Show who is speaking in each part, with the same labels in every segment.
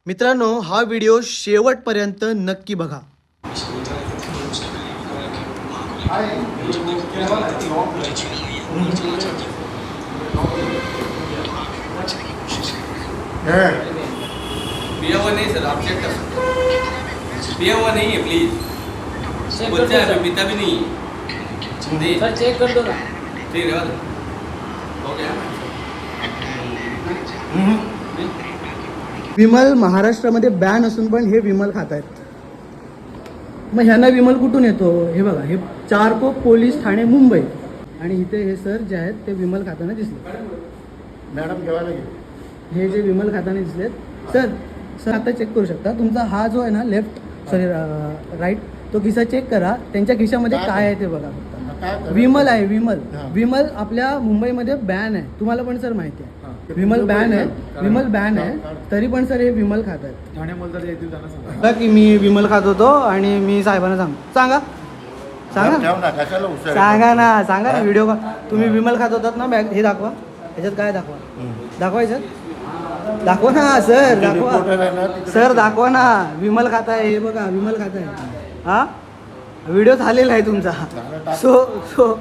Speaker 1: मित्रांनो, हा व्हिडिओ शेवटपर्यंत नक्की बघा.
Speaker 2: पिया हुआ नहीं सर, आप चेक कर सकते हो. पिया हुआ नहीं है प्लीज. बच्चा है, पिता भी नहीं है.
Speaker 3: सर चेक कर दो ना.
Speaker 2: ठीक है, हो गया.
Speaker 1: विमल महाराष्ट्रामध्ये बॅन असून पण हे विमल खात आहेत. मग ह्यांना विमल कुठून येतो? हे बघा, हे चारकोप पोलीस ठाणे मुंबई आणि इथे हे सर जे आहेत ते विमल खाताना दिसले.
Speaker 4: मॅडम जेवायला घे.
Speaker 1: हे जे विमल खाताना दिसलेत, सर आता चेक करू शकता. तुमचा हा जो आहे ना लेफ्ट राईट, तो खिसा चेक करा. त्यांच्या खिशामध्ये काय आहे ते बघा फक्त. विमल आहे, विमल. विमल आपल्या मुंबईमध्ये बॅन आहे, तुम्हाला पण सर माहिती आहे. विमल बॅन आहे, विमल बॅन आहे, तरी पण सर हे विमल खात आहेत.
Speaker 4: ठाणे मोलदार येतील त्यांना सांगा
Speaker 1: की मी विमल खात होतो आणि मी साहेबांना सांगा सांगा
Speaker 4: ठेव ना, कशाला हुशार
Speaker 1: सांगा ना व्हिडिओ. तुम्ही विमल खात होतात ना, बॅग हे दाखवा. ह्याच्यात काय दाखवायचं? दाखवा ना सर, दाखवा सर, दाखवा ना. विमल खाताय, हे बघा विमल खाताय. हा व्हिडिओ झालेला आहे तुमचा. सो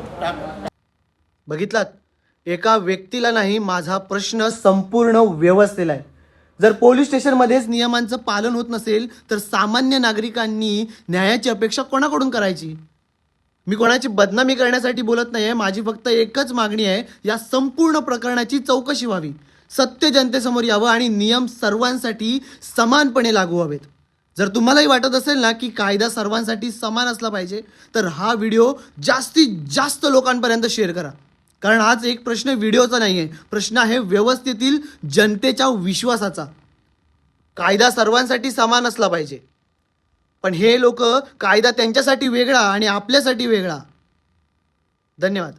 Speaker 1: बघितलात, एका व्यक्तीला नाही, माझा प्रश्न संपूर्ण व्यवस्थेला आहे. जर पोलीस स्टेशनमध्येच नियमांचं पालन होत नसेल तर सामान्य नागरिकांनी न्यायाची अपेक्षा कोणाकडून करायची? मी कोणाची बदनामी करण्यासाठी बोलत नाही आहे. माझी फक्त एकच मागणी आहे, या संपूर्ण प्रकरणाची चौकशी व्हावी, सत्य जनतेसमोर यावं आणि नियम सर्वांसाठी समानपणे लागू व्हावेत. जर तुम्हालाही वाटत असेल ना की कायदा सर्वांसाठी समान असला पाहिजे, तर हा व्हिडिओ जास्तीत जास्त लोकांपर्यंत शेअर करा. कारण आज एक प्रश्न व्हिडिओचा नाही आहे, प्रश्न आहे व्यवस्थेतील जनतेच्या विश्वासाचा. कायदा सर्वांसाठी समान असला पाहिजे, पण हे लोक कायदा त्यांच्यासाठी वेगळा आणि आपल्यासाठी वेगळा. धन्यवाद.